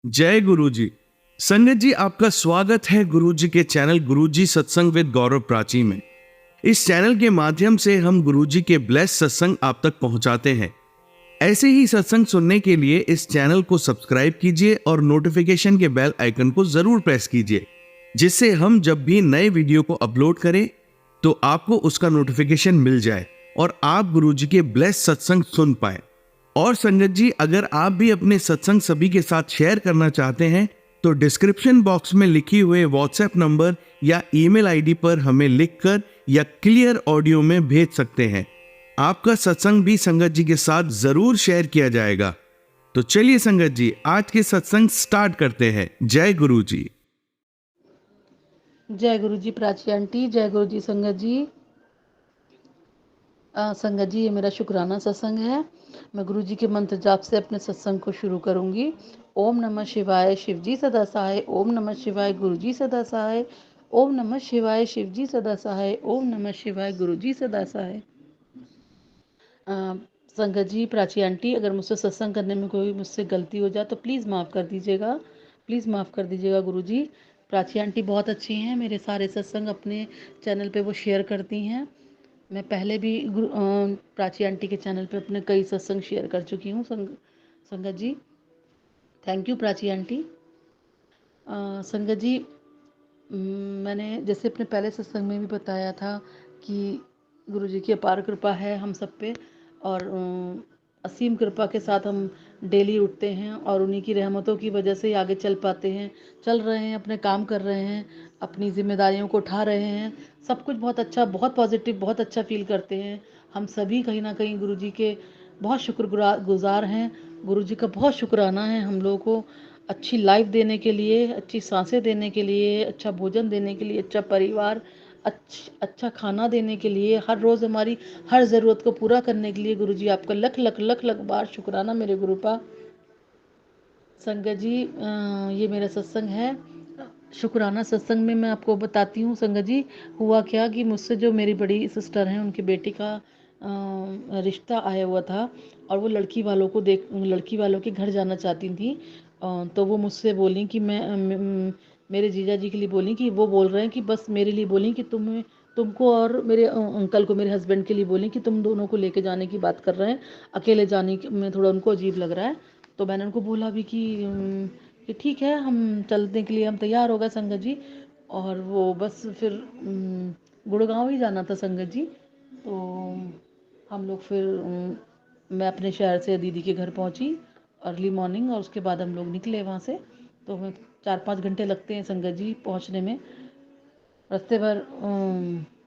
जय गुरु जी। संगत जी, आपका स्वागत है गुरु जी के चैनल गुरु जी सत्संग विद गौरव प्राची में। इस चैनल के माध्यम से हम गुरु जी के ब्लेस सत्संग आप तक पहुंचाते हैं। ऐसे ही सत्संग सुनने के लिए इस चैनल को सब्सक्राइब कीजिए और नोटिफिकेशन के बेल आइकन को जरूर प्रेस कीजिए, जिससे हम जब भी नए वीडियो को अपलोड करें तो आपको उसका नोटिफिकेशन मिल जाए और आप गुरु जी के ब्लेस सत्संग सुन पाए। और संगत जी, अगर आप भी अपने सत्संग सभी के साथ शेयर करना चाहते हैं तो डिस्क्रिप्शन बॉक्स में लिखी हुए व्हाट्सएप नंबर या ईमेल आईडी पर हमें लिखकर या क्लियर ऑडियो में भेज सकते हैं। आपका सत्संग भी संगत जी के साथ जरूर शेयर किया जाएगा। तो चलिए संगत जी, आज के सत्संग स्टार्ट करते हैं। जय गुरु जी। जय गुरु जी प्राची आंटी, जय गुरु जी संगत जी। संगत जी, ये मेरा शुक्राना सत्संग है। मैं गुरु जी के मंत्र जाप से अपने सत्संग को शुरू करूंगी। ओम नमः शिवाय, शिव जी सदा सहाय। ओम नमः शिवाय, गुरु जी सदा सहाय। ओम नमः शिवाय, शिव जी सदा सहाय। ओम नमः शिवाय, गुरु जी सदा सहाय। संगत जी, प्राची आंटी, अगर मुझसे सत्संग करने में कोई मुझसे गलती हो जाए तो प्लीज़ माफ़ कर दीजिएगा। प्लीज़ माफ़ कर दीजिएगा गुरु जी। प्राची आंटी बहुत अच्छी हैं, मेरे सारे सत्संग अपने चैनल पे वो शेयर करती हैं। मैं पहले भी प्राची आंटी के चैनल पे अपने कई सत्संग शेयर कर चुकी हूँ। संगत जी, थैंक यू प्राची आंटी। संगत जी, मैंने जैसे अपने पहले सत्संग में भी बताया था कि गुरु जी की अपार कृपा है हम सब पे, और असीम कृपा के साथ हम डेली उठते हैं और उन्हीं की रहमतों की वजह से ही आगे चल पाते हैं, चल रहे हैं, अपने काम कर रहे हैं, अपनी जिम्मेदारियों को उठा रहे हैं। सब कुछ बहुत अच्छा, बहुत पॉजिटिव, बहुत अच्छा फील करते हैं। हम सभी कहीं ना कहीं गुरु जी के बहुत शुक्रगुजार हैं। गुरु जी का बहुत शुक्राना है हम लोगों को अच्छी लाइफ देने के लिए, अच्छी सांसें देने के लिए, अच्छा भोजन देने के लिए, अच्छा परिवार, अच्छा खाना देने के लिए, हर रोज़ हमारी हर ज़रूरत को पूरा करने के लिए गुरु जी आपका लख लख लख लख बार शुक्राना मेरे गुरुपा। संगत जी, ये मेरा सत्संग है। शुक्राना सत्संग में मैं आपको बताती हूँ संगत जी, हुआ क्या कि मुझसे जो मेरी बड़ी सिस्टर हैं उनकी बेटी का रिश्ता आया हुआ था, और वो लड़की वालों के घर जाना चाहती थी। तो वो मुझसे बोली कि मेरे जीजा जी के लिए बोली कि वो बोल रहे हैं कि बस मेरे लिए बोली कि तुमको और मेरे अंकल को, मेरे हस्बैंड के लिए बोली कि तुम दोनों को लेके जाने की बात कर रहे हैं। अकेले जाने में थोड़ा उनको अजीब लग रहा है। तो मैंने उनको बोला भी कि ठीक है, हम चलने के लिए हम तैयार हो गए संगत जी। और वो बस फिर गुड़गांव ही जाना था संगत जी। तो हम लोग फिर मैं अपने शहर से दीदी के घर पहुंची अर्ली मॉर्निंग, और उसके बाद हम लोग निकले वहाँ से। तो हमें 4-5 घंटे लगते हैं संगत जी पहुँचने में। रास्ते भर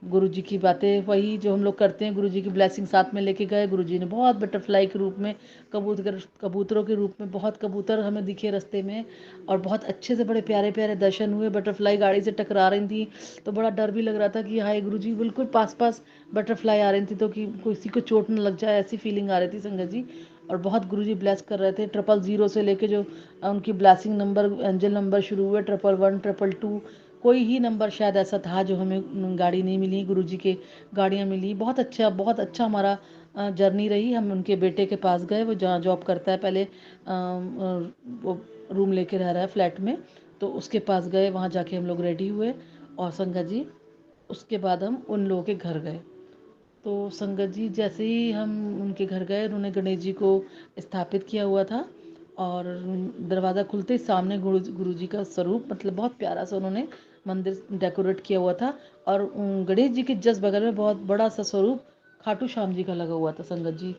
गुरु जी की बातें वही जो हम लोग करते हैं, गुरु जी की ब्लेसिंग साथ में लेके गए। गुरु जी ने बहुत बटरफ्लाई के रूप में, कबूतरों के रूप में बहुत कबूतर हमें दिखे रास्ते में, और बहुत अच्छे से बड़े प्यारे प्यारे दर्शन हुए। बटरफ्लाई गाड़ी से टकरा रही थी तो बड़ा डर भी लग रहा था कि हाय गुरु जी, बिल्कुल पास पास बटरफ्लाई आ रही थी तो कि किसी को चोट न लग जाए, ऐसी फीलिंग आ रही थी संगत जी। और बहुत गुरु जी ब्लेस कर रहे थे। 000 से लेके जो उनकी ब्लेसिंग नंबर, एंजल नंबर शुरू हुए 111, 222, कोई ही नंबर शायद ऐसा था जो हमें गाड़ी नहीं मिली, गुरुजी के गाड़ियाँ मिली। बहुत अच्छा हमारा जर्नी रही। हम उनके बेटे के पास गए, वो जहाँ जॉब करता है पहले, वो रूम लेके रह रहा है फ्लैट में, तो उसके पास गए। वहाँ जाके हम लोग रेडी हुए, और संगत जी उसके बाद हम उन लोगों के घर गए। तो संगत जी जैसे ही हम उनके घर गए, उन्होंने गणेश जी को स्थापित किया हुआ था, और दरवाज़ा खुलते ही सामने गुरु जी का स्वरूप, मतलब बहुत प्यारा सा उन्होंने मंदिर डेकोरेट किया हुआ था। और गणेश जी के जस्ट बगल में बहुत बड़ा सा स्वरूप खाटू श्याम जी का लगा हुआ था संगत जी।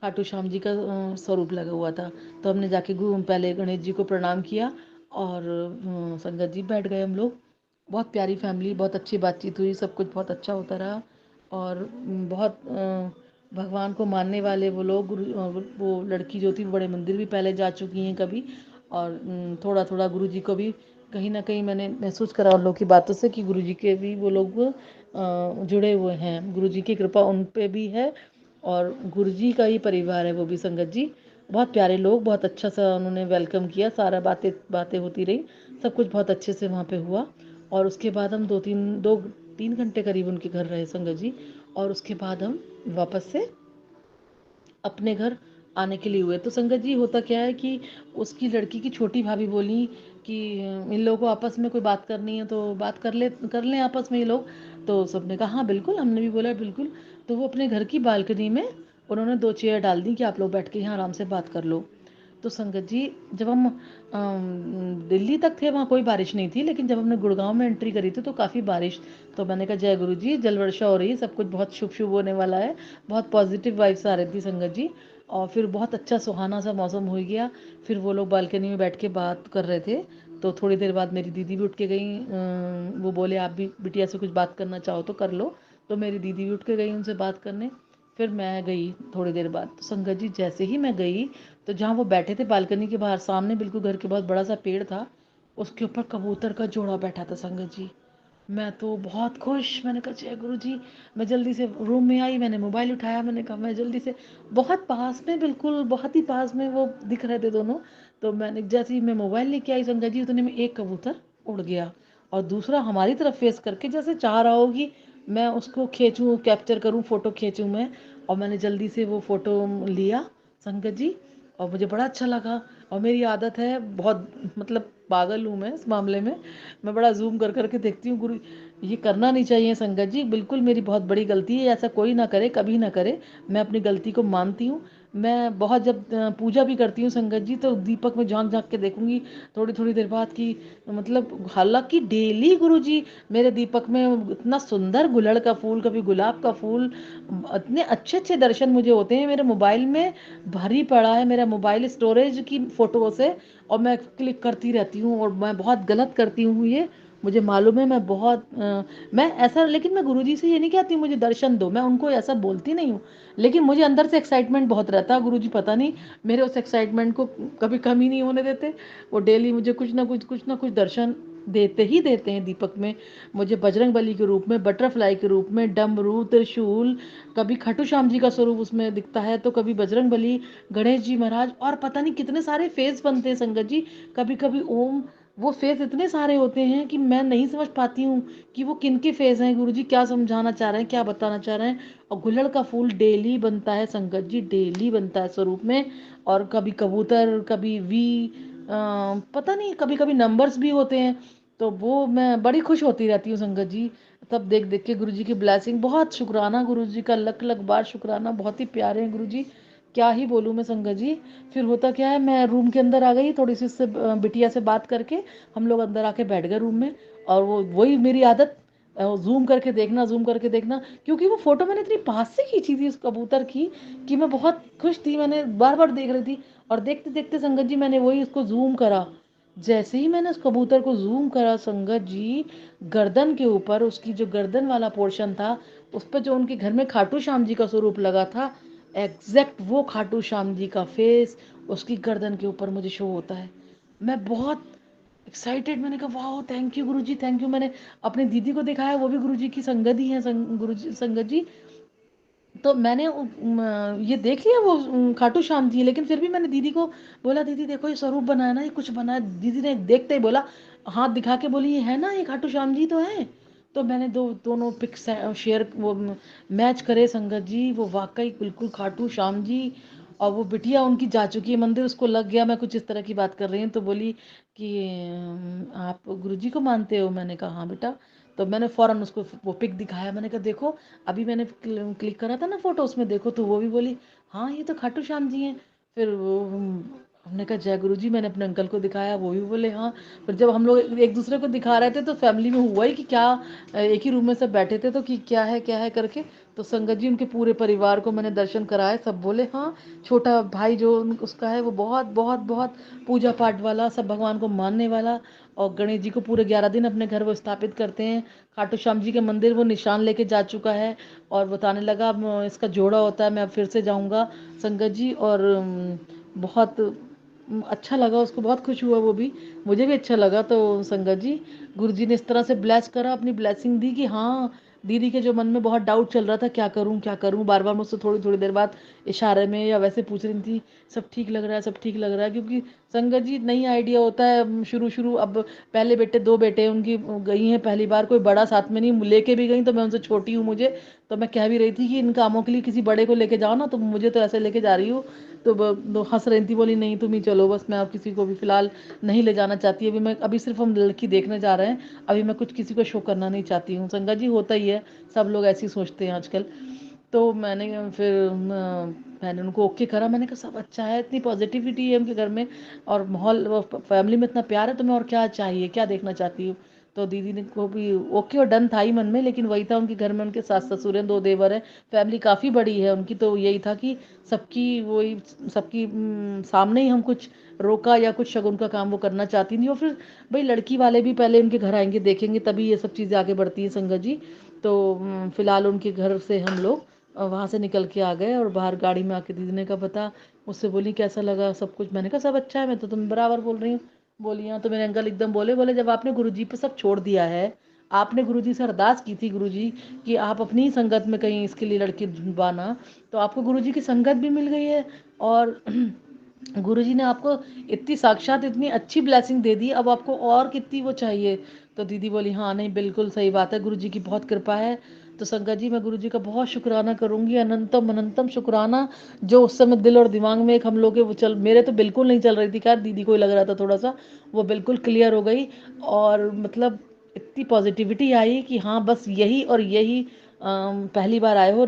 खाटू श्याम जी का स्वरूप लगा हुआ था। तो हमने जाके पहले गणेश जी को प्रणाम किया, और संगत जी बैठ गए हम लोग। बहुत प्यारी फैमिली, बहुत अच्छी बातचीत हुई, सब कुछ बहुत अच्छा होता रहा। और बहुत भगवान को मानने वाले वो लोग, वो लड़की जो थी वो बड़े मंदिर भी पहले जा चुकी हैं कभी। और थोड़ा थोड़ा गुरु जी को भी कहीं ना कहीं मैंने महसूस करा उन लोग की बातों से कि गुरु जी के भी वो लोग जुड़े हुए हैं, गुरु जी की कृपा उन पे भी है, और गुरु जी का ही परिवार है वो भी संगत जी। बहुत प्यारे लोग, बहुत अच्छा सा उन्होंने वेलकम किया, सारा बातें बातें होती रही, सब कुछ बहुत अच्छे से वहाँ पे हुआ। और उसके बाद हम 2-3 घंटे करीब उनके घर रहे संगत जी। और उसके बाद हम वापस से अपने घर आने के लिए हुए। तो संगत जी होता क्या है कि उसकी लड़की की छोटी भाभी बोली कि इन लोगों को आपस में कोई बात करनी है तो बात कर लें आपस में ये लोग। तो सबने कहा हाँ बिल्कुल, हमने भी बोला बिल्कुल। तो वो अपने घर की बालकनी में उन्होंने 2 चेयर डाल दी कि आप लोग बैठ के यहाँ आराम से बात कर लो। तो संगत जी जब हम दिल्ली तक थे वहाँ कोई बारिश नहीं थी, लेकिन जब हमने गुड़गांव में एंट्री करी थी तो काफ़ी बारिश। तो मैंने कहा जय गुरु जी, जल वर्षा हो रही है, सब कुछ बहुत शुभ शुभ होने वाला है। बहुत पॉजिटिव वाइब्स आ रही थी संगत जी। और फिर बहुत अच्छा सुहाना सा मौसम हो गया। फिर वो लोग बालकनी में बैठ के बात कर रहे थे। तो थोड़ी देर बाद मेरी दीदी भी उठ के गई। वो बोले आप भी बिटिया से कुछ बात करना चाहो तो कर लो। तो मेरी दीदी भी उठ के गई उनसे बात करने। फिर मैं गई थोड़ी देर बाद। तो संगत जी जैसे ही मैं गई तो जहाँ वो बैठे थे बालकनी के बाहर, सामने बिल्कुल घर के बहुत बड़ा सा पेड़ था, उसके ऊपर कबूतर का जोड़ा बैठा था संगत जी। मैं तो बहुत खुश, मैंने कहा जय गुरु जी। मैं जल्दी से रूम में आई, मैंने मोबाइल उठाया, मैंने कहा मैं जल्दी से, बहुत पास में, बिल्कुल बहुत ही पास में वो दिख रहे थे दोनों। तो मैंने जैसे ही मैं मोबाइल लेके आई संगत जी, उतने में एक कबूतर उड़ गया और दूसरा हमारी तरफ फेस करके जैसे चाह रहा हो कि मैं उसको खींचूं, कैप्चर करूं, फोटो खींचूं मैं। और मैंने जल्दी से वो फोटो लिया संगत जी, और मुझे बड़ा अच्छा लगा। और मेरी आदत है, बहुत मतलब पागल हूँ मैं इस मामले में, मैं बड़ा जूम कर करके देखती हूँ। गुरु ये करना नहीं चाहिए संगत जी, बिल्कुल मेरी बहुत बड़ी गलती है, ऐसा कोई ना करे, कभी ना करे। मैं अपनी गलती को मानती हूँ। मैं बहुत जब पूजा भी करती हूँ संगत जी, तो दीपक में झांक झांक के देखूंगी थोड़ी थोड़ी देर बाद की, मतलब हालांकि डेली गुरु जी मेरे दीपक में इतना सुंदर गुलड़ का फूल, कभी गुलाब का फूल, इतने अच्छे अच्छे दर्शन मुझे होते हैं। मेरे मोबाइल में भरी पड़ा है मेरा मोबाइल स्टोरेज की फ़ोटो से, और मैं क्लिक करती रहती हूँ, और मैं बहुत गलत करती हूँ ये, मुझे मालूम है। मैं बहुत मैं ऐसा, लेकिन मैं गुरुजी से ये नहीं कहती मुझे दर्शन दो, मैं उनको ऐसा बोलती नहीं हूँ। लेकिन मुझे अंदर से एक्साइटमेंट बहुत रहता है, गुरुजी पता नहीं मेरे उस एक्साइटमेंट को कभी कमी नहीं होने देते। वो डेली मुझे कुछ ना कुछ दर्शन देते ही देते हैं दीपक में। मुझे बजरंग बली के रूप में, बटरफ्लाई के रूप में, डमरू, त्रिशूल, कभी खाटू श्याम जी का स्वरूप उसमें दिखता है, तो कभी बजरंग बली, गणेश जी महाराज, और पता नहीं कितने सारे फेस बनते हैं संगत जी। कभी कभी ओम, वो फेस इतने सारे होते हैं कि मैं नहीं समझ पाती हूँ कि वो किन के फेस हैं। गुरुजी क्या समझाना चाह रहे हैं, क्या बताना चाह रहे हैं। और गुलड़ का फूल डेली बनता है संगत जी, डेली बनता है स्वरूप में। और कभी कबूतर, कभी पता नहीं, कभी कभी नंबर्स भी होते हैं। तो वो मैं बड़ी खुश होती रहती हूँ संगत जी, तब देख देख के। गुरुजी की ब्लेसिंग, बहुत शुक्राना गुरुजी का, लख लख बार शुक्राना, बहुत ही प्यारे हैं गुरुजी, क्या ही बोलूँ मैं संगत जी। फिर होता क्या है, मैं रूम के अंदर आ गई, थोड़ी सी उससे बिटिया से बात करके हम लोग अंदर आके बैठ गए रूम में। और वो वही मेरी आदत, जूम करके देखना, जूम करके देखना, क्योंकि वो फोटो मैंने इतनी पास से खींची थी उस कबूतर की कि मैं बहुत खुश थी, मैंने बार बार देख रही थी। और देखते देखते संगत जी मैंने वही उसको जूम करा। जैसे ही मैंने उस कबूतर को जूम करा संगत जी, गर्दन के ऊपर, उसकी जो गर्दन वाला पोर्शन था, उस पर जो उनके घर में खाटू श्याम जी का स्वरूप लगा था, एग्जैक्ट वो खाटू श्याम जी का फेस उसकी गर्दन के ऊपर मुझे शो होता है। मैं बहुत एक्साइटेड, मैंने कहा वाह thank you Guruji, thank you. मैंने अपनी दीदी को दिखाया, वो भी गुरुजी की संगत ही है, गुरुजी संगत जी। तो मैंने ये देख लिया वो खाटू श्याम जी, लेकिन फिर भी मैंने दीदी को बोला दीदी देखो ये स्वरूप बनाया ना, ये कुछ बनाया। दीदी ने देखते ही बोला, हाथ दिखा के बोली ये है ना, ये खाटू श्याम जी तो है। तो मैंने दोनों पिक शेयर, वो मैच करे संगत जी, वो वाकई बिल्कुल खाटू श्याम जी। और वो बिटिया उनकी जा चुकी है मंदिर, उसको लग गया मैं कुछ इस तरह की बात कर रही हूँ, तो बोली कि आप गुरुजी को मानते हो?" मैंने कहा हाँ बेटा। तो मैंने फ़ौरन उसको वो पिक दिखाया, मैंने कहा देखो अभी मैंने क्लिक करा था ना फोटो, उसमें देखो। तो वो भी बोली हाँ ये तो खाटू श्याम जी हैं। फिर वो हमने कहा जय गुरु जी, मैंने अपने अंकल को दिखाया, वो भी बोले हाँ। फिर जब हम लोग एक दूसरे को दिखा रहे थे तो फैमिली में हुआ ही कि क्या, एक ही रूम में सब बैठे थे तो कि क्या है करके। तो संगत जी उनके पूरे परिवार को मैंने दर्शन कराए, सब बोले हाँ। छोटा भाई जो उसका है वो बहुत बहुत बहुत पूजा पाठ वाला, सब भगवान को मानने वाला, और गणेश जी को पूरे 11 दिन अपने घर वो स्थापित करते हैं। खाटू श्याम जी के मंदिर वो निशान लेके जा चुका है, और बताने लगा इसका जोड़ा होता है, मैं अब फिर से जाऊंगा संगत जी। और बहुत अच्छा लगा उसको, बहुत खुश हुआ वो भी, मुझे भी अच्छा लगा। तो संगत जी गुरु जी ने इस तरह से ब्लेस करा, अपनी ब्लेसिंग दी कि हाँ, दीदी के जो मन में बहुत डाउट चल रहा था क्या करूं, बार बार मुझसे थोड़ी थोड़ी देर बाद इशारे में या वैसे पूछ रही थी सब ठीक लग रहा है, सब ठीक लग रहा है। क्योंकि संगत जी नई आइडिया होता है शुरू शुरू। अब पहले बेटे, 2 बेटे उनकी गई हैं पहली बार, कोई बड़ा साथ में नहीं, लेके भी गई तो मैं उनसे छोटी हूँ मुझे, तो मैं कह भी रही थी कि इन कामों के लिए किसी बड़े को लेके जाओ ना, तो मुझे तो ऐसे लेके जा रही हो। तो हंस रही थी, बोली नहीं तुम ही चलो बस, मैं अब किसी को भी फिलहाल नहीं ले जाना चाहती। अभी सिर्फ हम लड़की देखने जा रहे हैं, अभी मैं कुछ किसी को शो करना नहीं चाहती हूँ। संगत जी होता ही है, सब लोग ऐसे ही सोचते हैं आजकल। तो मैंने उनको ओके करा, मैंने कहा सब अच्छा है, इतनी पॉजिटिविटी है उनके घर में और माहौल फैमिली में इतना प्यार है, तुम्हें और क्या चाहिए, क्या देखना चाहती हो। तो दीदी ने को भी ओके और डन था ही मन में, लेकिन वही था उनके घर में उनके सास ससुर हैं, 2 देवर हैं, फैमिली काफ़ी बड़ी है उनकी। तो यही था कि सबकी सामने ही हम कुछ रोका या कुछ शगुन का काम वो करना चाहती थी। और फिर भाई लड़की वाले भी पहले उनके घर आएंगे, देखेंगे, तभी ये सब चीज़ें आगे बढ़ती हैं संगत जी। तो फिलहाल उनके घर से हम लोग वहाँ से निकल के आ गए और बाहर गाड़ी में आके दीदी ने कहा बता, मुझसे बोली कैसा लगा सब कुछ। मैंने कहा सब अच्छा है, मैं तो तुम बराबर बोल रही हूँ। बोली हाँ। तो मेरे अंकल एकदम बोले जब आपने गुरुजी पे सब छोड़ दिया है, आपने गुरुजी से अरदास की थी गुरुजी कि आप अपनी ही संगत में कहीं इसके लिए लड़की ढूंढवाना, तो आपको गुरुजी की संगत भी मिल गई है और गुरुजी ने आपको इतनी साक्षात इतनी अच्छी ब्लेसिंग दे दी, अब आपको और कितनी वो चाहिए। तो दीदी बोली हाँ नहीं बिल्कुल सही बात है, गुरुजी की बहुत कृपा है। तो संगत जी मैं गुरुजी का बहुत शुक्राना करूंगी, अनंतम अनंतम शुक्राना। जो उस समय दिल और दिमाग में एक हम लोग के वो चल, मेरे तो बिल्कुल नहीं चल रही थी, खैर दीदी को ही लग रहा था थोड़ा सा, वो बिल्कुल क्लियर हो गई। और मतलब इतनी पॉजिटिविटी आई कि हाँ बस यही और यही पहली बार आए हो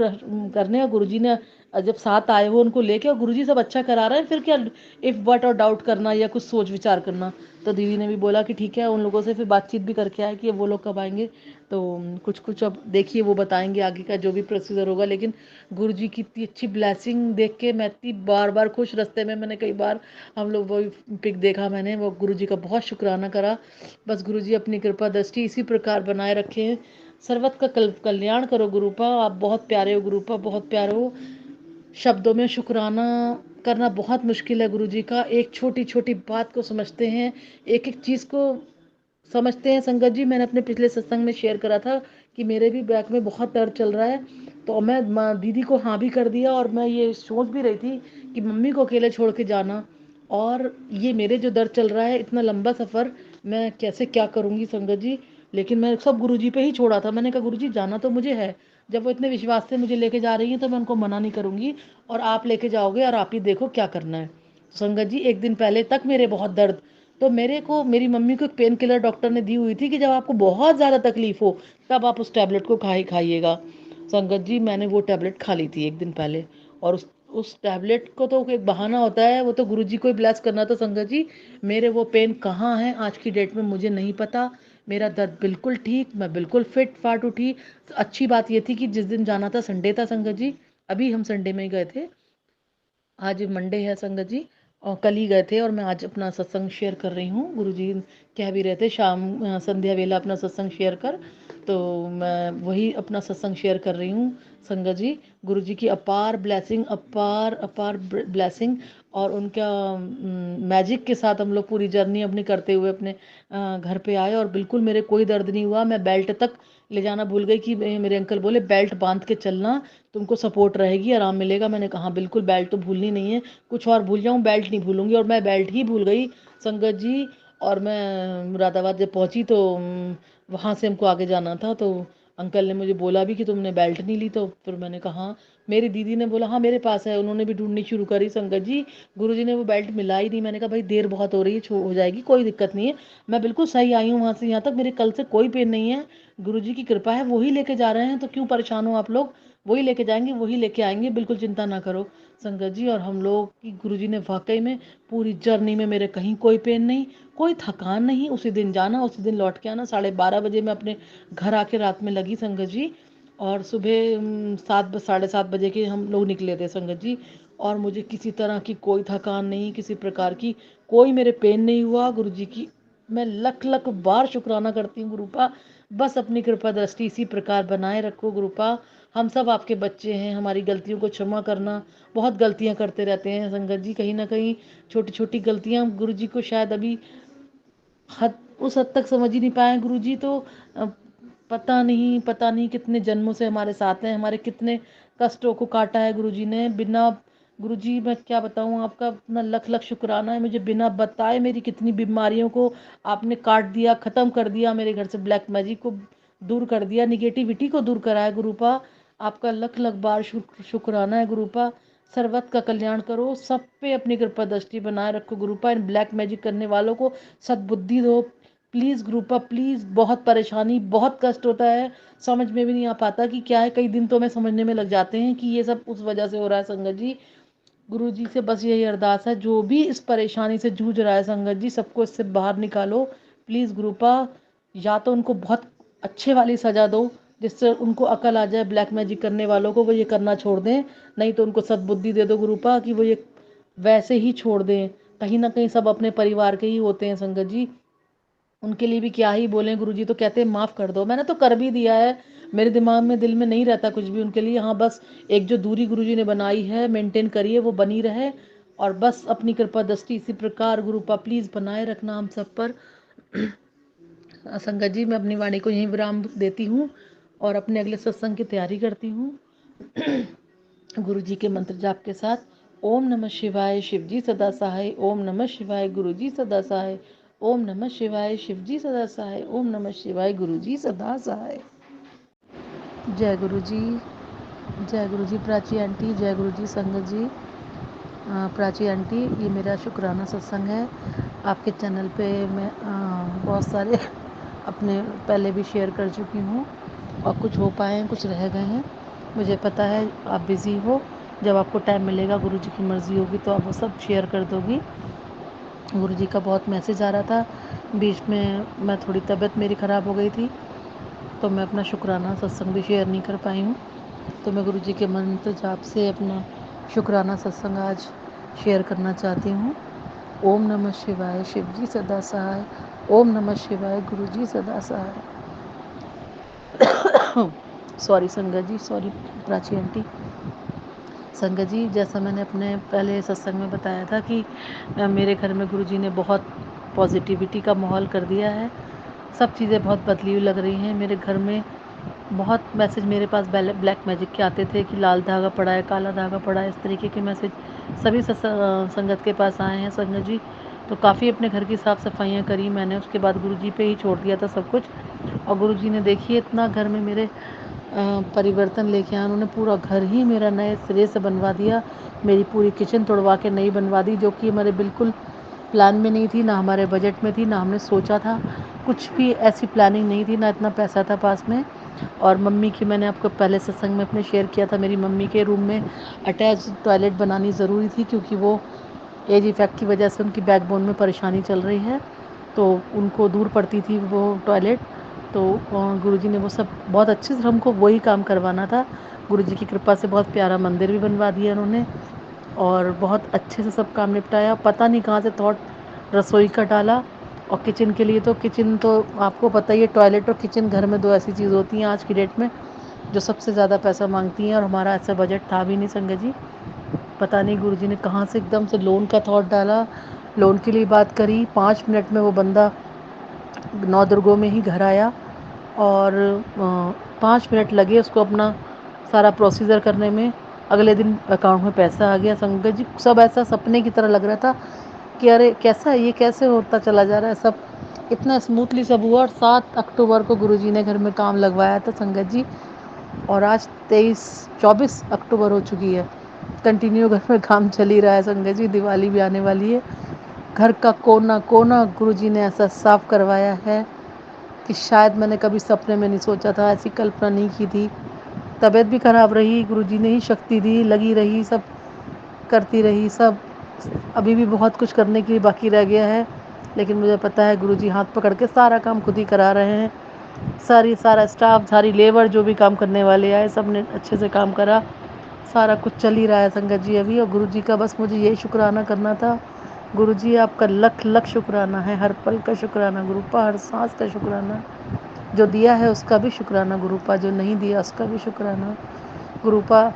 करने, और गुरुजी ने जब साथ आए हो उनको लेके, और गुरुजी सब अच्छा करा रहे हैं, फिर क्या इफ बट और डाउट करना या कुछ सोच विचार करना। तो दीदी ने भी बोला कि ठीक है, उन लोगों से फिर बातचीत भी करके आए कि वो लोग कब आएंगे। तो कुछ कुछ अब देखिए वो बताएंगे आगे का जो भी प्रोसीजर होगा। लेकिन गुरुजी की इतनी अच्छी ब्लेसिंग देख के मैं इतनी बार बार खुश, रास्ते में मैंने कई बार हम लोग वो पिक देखा, मैंने वो गुरुजी का बहुत शुक्राना करा। बस गुरुजी अपनी कृपा दृष्टि इसी प्रकार बनाए रखे, सर्वत का कल्याण करो गुरुपा। आप बहुत प्यारे हो गुरुपा, बहुत प्यारे हो। शब्दों में शुक्राना करना बहुत मुश्किल है गुरुजी का, एक छोटी छोटी बात को समझते हैं, एक एक चीज़ को समझते हैं। संगत जी मैंने अपने पिछले सत्संग में शेयर करा था कि मेरे भी बैक में बहुत दर्द चल रहा है, तो मैं दीदी को हाँ भी कर दिया, और मैं ये सोच भी रही थी कि मम्मी को अकेले छोड़ के जाना, और ये मेरे जो दर्द चल रहा है इतना लंबा सफ़र, मैं कैसे क्या करूँगी संगत जी। लेकिन मैं सब गुरुजी पे ही छोड़ा था, मैंने कहा गुरुजी जाना तो मुझे है, जब वो इतने विश्वास से मुझे लेके जा रही हैं तो मैं उनको मना नहीं करूँगी, और आप लेके जाओगे और आप ही देखो क्या करना है। संगत जी एक दिन पहले तक मेरे बहुत दर्द, तो मेरे को मेरी मम्मी को एक पेन किलर डॉक्टर ने दी हुई थी कि जब आपको बहुत ज़्यादा तकलीफ हो तब आप उस टैबलेट को खाइएगा। संगत जी मैंने वो टैबलेट खा ली थी एक दिन पहले, और उस टैबलेट को तो एक बहाना होता है, वो तो गुरुजी को ही ब्लेस करना था संगत जी। मेरे वो पेन कहाँ हैं आज की डेट में मुझे नहीं पता, मेरा दर्द बिल्कुल ठीक, मैं बिल्कुल फिट फाट उठी। अच्छी बात ये थी कि जिस दिन जाना था संडे था संगत जी, अभी हम संडे में ही गए थे, आज मंडे है संगत जी, और कल ही गए थे, और मैं आज अपना सत्संग शेयर कर रही हूँ। गुरुजी कह भी रहे थे शाम संध्या वेला अपना सत्संग शेयर कर, तो मैं वही अपना सत्संग शेयर कर रही हूँ संगत जी। गुरुजी की अपार ब्लेसिंग, अपार अपार ब्लेसिंग, और उनका मैजिक के साथ हम लोग पूरी जर्नी अपनी करते हुए अपने घर पे आए, और बिल्कुल मेरे कोई दर्द नहीं हुआ। मैं बेल्ट तक ले जाना भूल गई कि मेरे अंकल बोले बेल्ट बांध के चलना, तुमको सपोर्ट रहेगी, आराम मिलेगा। मैंने कहा हाँ, बिल्कुल बेल्ट तो भूलनी नहीं है, कुछ और भूल जाऊँ बेल्ट नहीं भूलूंगी, और मैं बेल्ट ही भूल गई संगत जी। और मैं मुरादाबाद जब पहुंची तो वहाँ से हमको आगे जाना था, तो अंकल ने मुझे बोला भी कि तुमने बेल्ट नहीं ली, तो फिर मैंने कहा हाँ। मेरी दीदी ने बोला हाँ मेरे पास है, उन्होंने भी ढूंढनी शुरू करी संगत जी, गुरुजी ने वो बेल्ट मिला ही नहीं। मैंने कहा भाई देर बहुत हो रही है, हो जाएगी, कोई दिक्कत नहीं है, मैं बिल्कुल सही आई हूँ वहाँ से यहाँ तक, मेरे कल से कोई पेन नहीं है, गुरुजी की कृपा है, वही लेके जा रहे हैं, तो क्यों परेशान हो आप लोग, वही लेके जाएंगे वही लेके आएंगे, बिल्कुल चिंता ना करो संगत जी। और हम लोग की गुरुजी ने वाकई में पूरी जर्नी में मेरे कहीं कोई पेन नहीं, कोई थकान नहीं, उसी दिन जाना उसी दिन लौट के आना। 12:30 बजे मैं अपने घर आके रात में लगी संगत जी, और सुबह 7 साढ़े 7 बजे के हम लोग निकले थे संगत जी। और मुझे किसी तरह की कोई थकान नहीं, किसी प्रकार की कोई मेरे पेन नहीं हुआ। गुरुजी की मैं लख लख बार शुक्राना करती हूँ गुरुपा, बस अपनी कृपा दृष्टि इसी प्रकार बनाए रखो गुरुपा। हम सब आपके बच्चे हैं, हमारी गलतियों को क्षमा करना, बहुत गलतियां करते रहते हैं संगत जी, कहीं ना कहीं छोटी छोटी गलतियां गुरुजी को शायद अभी उस हद तक समझ ही नहीं पाए गुरुजी। तो अ, पता नहीं कितने जन्मों से हमारे साथ हैं, हमारे कितने कष्टों को काटा है गुरुजी ने बिना। गुरुजी मैं क्या बताऊं, आपका अपना लख लख शुक्राना है, मुझे बिना बताए मेरी कितनी बीमारियों को आपने काट दिया, ख़त्म कर दिया, मेरे घर से ब्लैक मैजिक को दूर कर दिया, निगेटिविटी को दूर कराया गुरुपा। आपका लख लख बार शुक्राना है गुरुपा। सर्वत का कल्याण करो, सब पे अपनी कृपा दृष्टि बनाए रखो गुरुपा। इन ब्लैक मैजिक करने वालों को सद्बुद्धि दो प्लीज़ गुरुपा, प्लीज़। बहुत परेशानी, बहुत कष्ट होता है, समझ में भी नहीं आ पाता कि क्या है। कई दिन तो हमें समझने में लग जाते हैं कि ये सब उस वजह से हो रहा है संगत जी। गुरु जी से बस यही अरदास है, जो भी इस परेशानी से जूझ रहा है संगत जी, सबको इससे बाहर निकालो प्लीज़ गुरुपा। या तो उनको बहुत अच्छे वाली सज़ा दो जिससे उनको अकल आ जाए, ब्लैक मैजिक करने वालों को वो ये करना छोड़ दें। नहीं तो उनको सद्बुद्धि दे दो गुरुपा कि वो ये वैसे ही छोड़ दें। कहीं ना कहीं सब अपने परिवार के ही होते हैं संगत जी, उनके लिए भी क्या ही बोलें। गुरुजी तो कहते हैं माफ़ कर दो, मैंने तो कर भी दिया है। मेरे दिमाग में दिल में नहीं रहता कुछ भी उनके लिए। हाँ बस एक जो दूरी गुरुजी ने बनाई है मेंटेन करिए, वो बनी रहे। और बस अपनी कृपा दृष्टि इसी प्रकार गुरुपा प्लीज़ बनाए रखना हम सब पर। संगत जी मैं अपनी वाणी को यहीं विराम देती हूँ और अपने अगले सत्संग की तैयारी करती हूँ गुरु जी के मंत्र जाप के साथ। ओम नमः शिवाय, शिव जी सदा सहाय। ओम नमः शिवाय, गुरु जी सदा सहाय। ओम नमः शिवाय, शिव जी सदा सहाय। ओम नमः शिवाय, गुरु जी सदा सहाय। जय गुरु जी, जय गुरु जी प्राची आंटी, जय गुरु जी संगत जी। प्राची आंटी, ये मेरा शुक्राना सत्संग है। आपके चैनल पे मैं बहुत सारे अपने पहले भी शेयर कर चुकी हूँ और कुछ हो पाए हैं, कुछ रह गए हैं। मुझे पता है आप बिज़ी हो, जब आपको टाइम मिलेगा, गुरु जी की मर्ज़ी होगी तो आप वो सब शेयर कर दोगी। गुरु जी का बहुत मैसेज आ रहा था, बीच में मैं थोड़ी तबीयत मेरी ख़राब हो गई थी तो मैं अपना शुक्राना सत्संग भी शेयर नहीं कर पाई हूँ। तो मैं गुरु जी के मंत्र जाप से अपना शुक्राना सत्संग आज शेयर करना चाहती हूँ। ओम नमः शिवाय, शिव जी सदा सहाय। ओम नमः शिवाय, गुरु जी सदा सहाय। सॉरी संगत जी, सॉरी प्राची आंटी। संगत जी, जैसा मैंने अपने पहले सत्संग में बताया था कि मेरे घर में गुरुजी ने बहुत पॉजिटिविटी का माहौल कर दिया है। सब चीज़ें बहुत बदली हुई लग रही हैं मेरे घर में। बहुत मैसेज मेरे पास ब्लैक मैजिक के आते थे कि लाल धागा पड़ा है, काला धागा पड़ा है, इस तरीके के मैसेज सभी संगत के पास आए हैं संगत जी। तो काफ़ी अपने घर की साफ़ सफाइयाँ करी मैंने, उसके बाद गुरुजी पे ही छोड़ दिया था सब कुछ। और गुरुजी ने देखिए इतना घर में मेरे परिवर्तन लेके आया। उन्होंने पूरा घर ही मेरा नए सिरे से बनवा दिया। मेरी पूरी किचन तोड़वा के नई बनवा दी, जो कि हमारे बिल्कुल प्लान में नहीं थी, ना हमारे बजट में थी, ना हमने सोचा था। कुछ भी ऐसी प्लानिंग नहीं थी, ना इतना पैसा था पास में। और मम्मी की मैंने आपको पहले सत्संग में अपने शेयर किया था, मेरी मम्मी के रूम में अटैच टॉयलेट बनानी ज़रूरी थी क्योंकि वो एज इफ़ेक्ट की वजह से उनकी बैकबोन में परेशानी चल रही है, तो उनको दूर पड़ती थी वो टॉयलेट। तो गुरुजी ने वो सब बहुत अच्छे से, हमको वही काम करवाना था। गुरुजी की कृपा से बहुत प्यारा मंदिर भी बनवा दिया उन्होंने और बहुत अच्छे से सब काम निपटाया। पता नहीं कहाँ से थॉट रसोई का डाला। और किचन के लिए तो किचन तो आपको पता ही है, टॉयलेट और किचन घर में दो ऐसी चीज़ होती हैं आज की डेट में जो सबसे ज़्यादा पैसा मांगती हैं, और हमारा ऐसा बजट था भी नहीं संगत जी। पता नहीं गुरुजी ने कहाँ से एकदम से लोन का थॉट डाला। लोन के लिए बात करी, 5 मिनट में वो बंदा नौ दुर्गों में ही घर आया और 5 मिनट लगे उसको अपना सारा प्रोसीजर करने में। अगले दिन अकाउंट में पैसा आ गया संगत जी। सब ऐसा सपने की तरह लग रहा था कि अरे कैसा, ये कैसे होता चला जा रहा है, सब इतना स्मूथली सब हुआ। और 7 अक्टूबर को गुरुजी ने घर में काम लगवाया था संगत जी, और आज 24 अक्टूबर हो चुकी है। कंटिन्यू घर में काम चल ही रहा है संगत जी। दिवाली भी आने वाली है। घर का कोना कोना गुरुजी ने ऐसा साफ करवाया है कि शायद मैंने कभी सपने में नहीं सोचा था, ऐसी कल्पना नहीं की थी। तबीयत भी ख़राब रही, गुरुजी ने ही शक्ति दी, लगी रही, सब करती रही सब। अभी भी बहुत कुछ करने के लिए बाकी रह गया है, लेकिन मुझे पता है गुरुजी हाथ पकड़ के सारा काम खुद ही करा रहे हैं। सारा स्टाफ, सारी लेबर, जो भी काम करने वाले आए, सब ने अच्छे से काम करा। सारा कुछ चल ही रहा है संगत जी अभी। और गुरुजी का बस मुझे यही शुक्राना करना था। गुरुजी आपका लख लख शुक्राना है, हर पल का शुक्राना गुरुपा, हर सांस का शुक्राना। जो दिया है उसका भी शुक्राना गुरुपा, जो नहीं दिया उसका भी शुक्राना गुरुपा।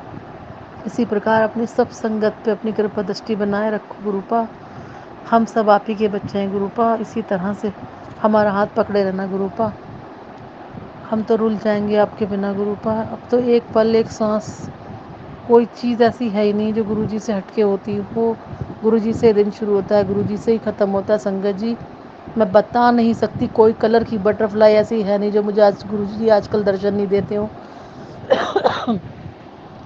इसी प्रकार अपनी सब संगत पे अपनी कृपा दृष्टि बनाए रखो गुरुपा। हम सब आप ही के बच्चे हैं गुरुपा, इसी तरह से हमारा हाथ पकड़े रहना गुरुपा। हम तो रुल जाएंगे आपके बिना गुरुपा। अब तो एक पल, एक सांस, कोई चीज़ ऐसी है ही नहीं जो गुरुजी से हटके होती हो। गुरुजी से दिन शुरू होता है, गुरुजी से ही ख़त्म होता है संगत जी। मैं बता नहीं सकती, कोई कलर की बटरफ्लाई ऐसी है नहीं जो मुझे आज गुरुजी आजकल दर्शन नहीं देते हो।